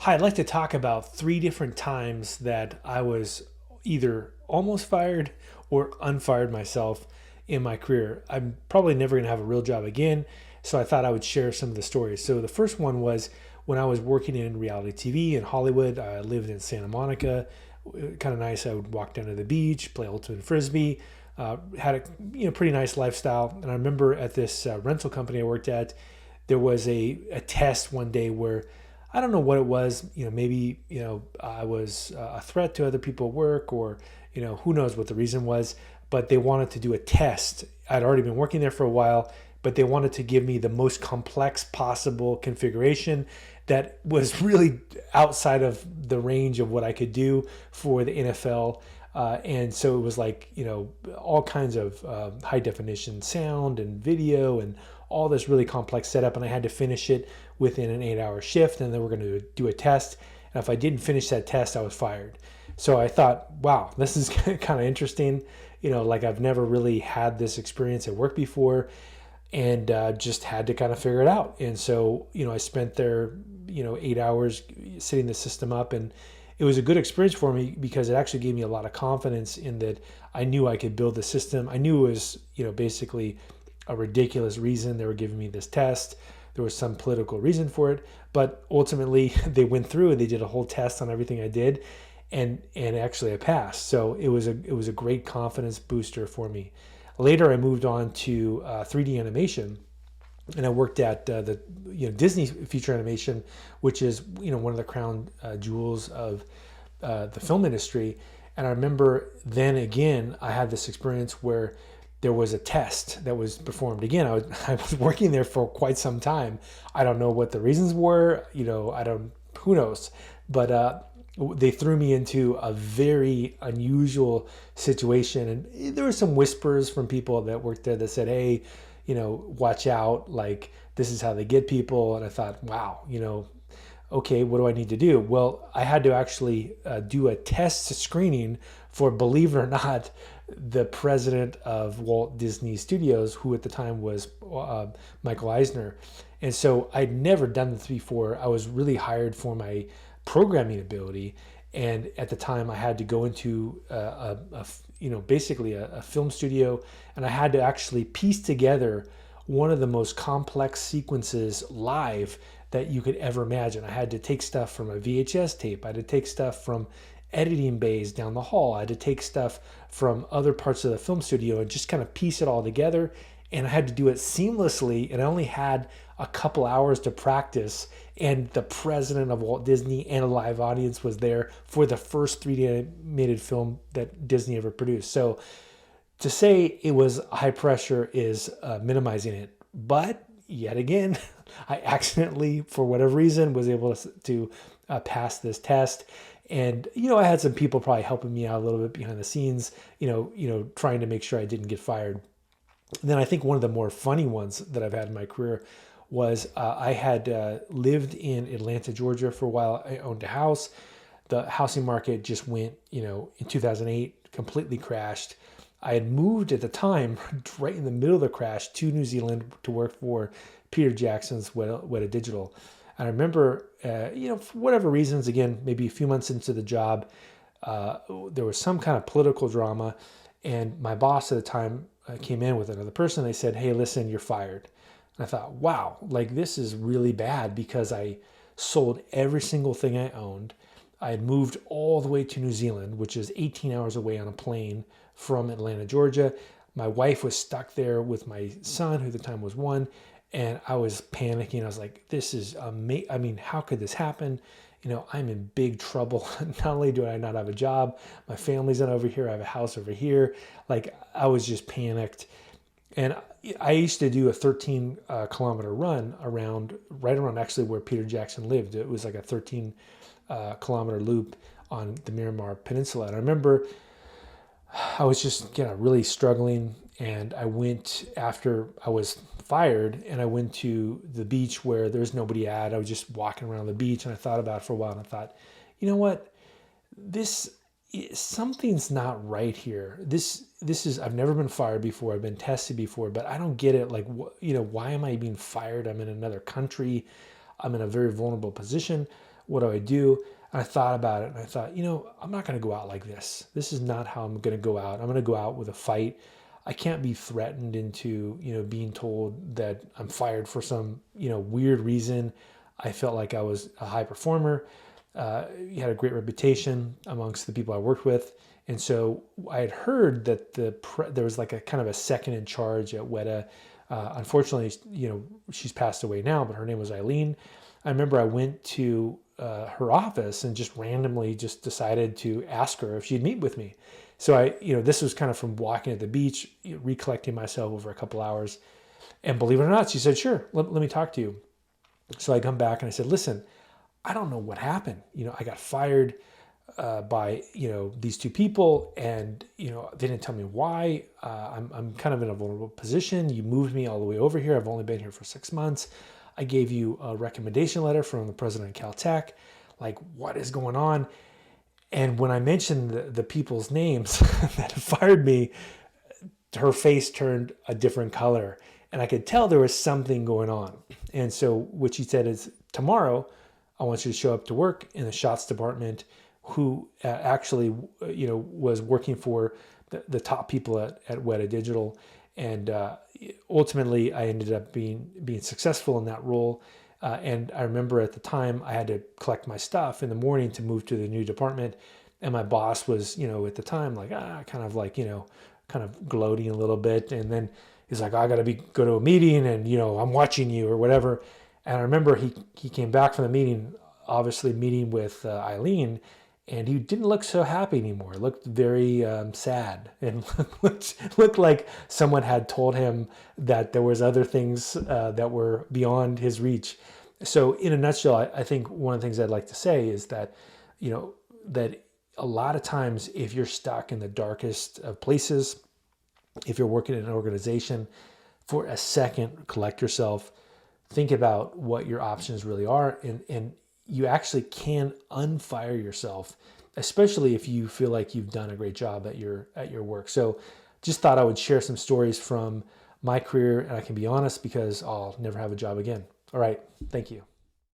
Hi, I'd like to talk about three different times that I was either almost fired or unfired myself in my career. I'm probably never going to have a real job again, so I thought I would share some of the stories. So the first one was when I was working in reality TV in Hollywood. I lived in Santa Monica. Kind of nice. I would walk down to the beach, play ultimate frisbee. Had a pretty nice lifestyle. And I remember at this rental company I worked at, there was a test one day where I don't know what it was. Maybe I was a threat to other people at work, or who knows what the reason was. But they wanted to do a test. I'd already been working there for a while, but they wanted to give me the most complex possible configuration that was really outside of the range of what I could do for the NFL. And so it was like, all kinds of high definition sound and video and all this really complex setup. And I had to finish it within an 8-hour shift. And then we're going to do a test. And if I didn't finish that test, I was fired. So I thought, wow, this is kind of interesting. Like I've never really had this experience at work before, and just had to kind of figure it out. And so, I spent there, 8 hours setting the system up, and it was a good experience for me because it actually gave me a lot of confidence in that I knew I could build the system. I knew it was, basically a ridiculous reason they were giving me this test. There was some political reason for it, but ultimately they went through and they did a whole test on everything I did, and actually I passed. So it was a great confidence booster for me. Later, I moved on to 3D animation, and I worked at the Disney feature animation, which is one of the crown jewels of the film industry. And I remember then again, I had this experience where there was a test that was performed. Again, I was working there for quite some time. I don't know what the reasons were. Who knows? But they threw me into a very unusual situation. And there were some whispers from people that worked there that said, hey, watch out. Like, this is how they get people. And I thought, wow, okay, what do I need to do? Well, I had to actually do a test screening for, believe it or not, the president of Walt Disney Studios, who at the time was Michael Eisner. And so I'd never done this before. I was really hired for my programming ability. And at the time I had to go into basically a film studio, and I had to actually piece together one of the most complex sequences live that you could ever imagine. I had to take stuff from a VHS tape. I had to take stuff from editing bays down the hall. I had to take stuff from other parts of the film studio and just kind of piece it all together. And I had to do it seamlessly. And I only had a couple hours to practice. And the president of Walt Disney and a live audience was there for the first 3D animated film that Disney ever produced. So to say it was high pressure is minimizing it. But yet again, I accidentally, for whatever reason, was able to pass this test. And, I had some people probably helping me out a little bit behind the scenes, trying to make sure I didn't get fired. And then I think one of the more funny ones that I've had in my career was I had lived in Atlanta, Georgia for a while. I owned a house. The housing market just went, in 2008, completely crashed. I had moved at the time, right in the middle of the crash, to New Zealand to work for Peter Jackson's Weta Digital. And I remember, for whatever reasons, again, maybe a few months into the job, there was some kind of political drama. And my boss at the time came in with another person. They said, hey, listen, you're fired. And I thought, wow, like this is really bad because I sold every single thing I owned. I had moved all the way to New Zealand, which is 18 hours away on a plane from Atlanta, Georgia. My wife was stuck there with my son, who at the time was 1. And I was panicking. I was like, this is amazing. I mean, how could this happen? I'm in big trouble. Not only do I not have a job, my family's not over here. I have a house over here. Like, I was just panicked. And I used to do a 13 kilometer run right around actually where Peter Jackson lived. It was like a 13 kilometer loop on the Miramar Peninsula. And I remember I was just really struggling. And I went, after I was fired, and I went to the beach where there's nobody at. I was just walking around the beach, and I thought about it for a while, and I thought, you know what? Something's not right here. This is, I've never been fired before. I've been tested before, but I don't get it. Like, why am I being fired? I'm in another country. I'm in a very vulnerable position. What do I do? And I thought about it, and I thought, I'm not going to go out like this. This is not how I'm going to go out. I'm going to go out with a fight. I can't be threatened into, being told that I'm fired for some, weird reason. I felt like I was a high performer. He had a great reputation amongst the people I worked with. And so I had heard that there was like a kind of a second in charge at Weta. Unfortunately, she's passed away now, but her name was Eileen. I remember I went to her office and just randomly just decided to ask her if she'd meet with me. So this was kind of from walking at the beach, recollecting myself over a couple hours. And believe it or not, she said, sure, let me talk to you. So I come back and I said, listen, I don't know what happened. I got fired by these two people, and they didn't tell me why. I'm kind of in a vulnerable position. You moved me all the way over here. I've only been here for 6 months. I gave you a recommendation letter from the president of Caltech. Like, what is going on? And when I mentioned the people's names that fired me, her face turned a different color, and I could tell there was something going on. And so what she said is, tomorrow I want you to show up to work in the shots department, who actually was working for the top people at Weta Digital. And ultimately I ended up being successful in that role. And I remember at the time I had to collect my stuff in the morning to move to the new department. And my boss was, at the time like, kind of gloating a little bit. And then he's like, I got to go to a meeting, and, I'm watching you or whatever. And I remember he came back from the meeting, obviously meeting with Eileen, and he didn't look so happy anymore. He looked very sad, and looked like someone had told him that there was other things that were beyond his reach. So in a nutshell, I think one of the things I'd like to say is that, that a lot of times if you're stuck in the darkest of places, if you're working in an organization, for a second, collect yourself, think about what your options really are, and you actually can unfire yourself, especially if you feel like you've done a great job at your work. So just thought I would share some stories from my career, and I can be honest because I'll never have a job again. All right. Thank you.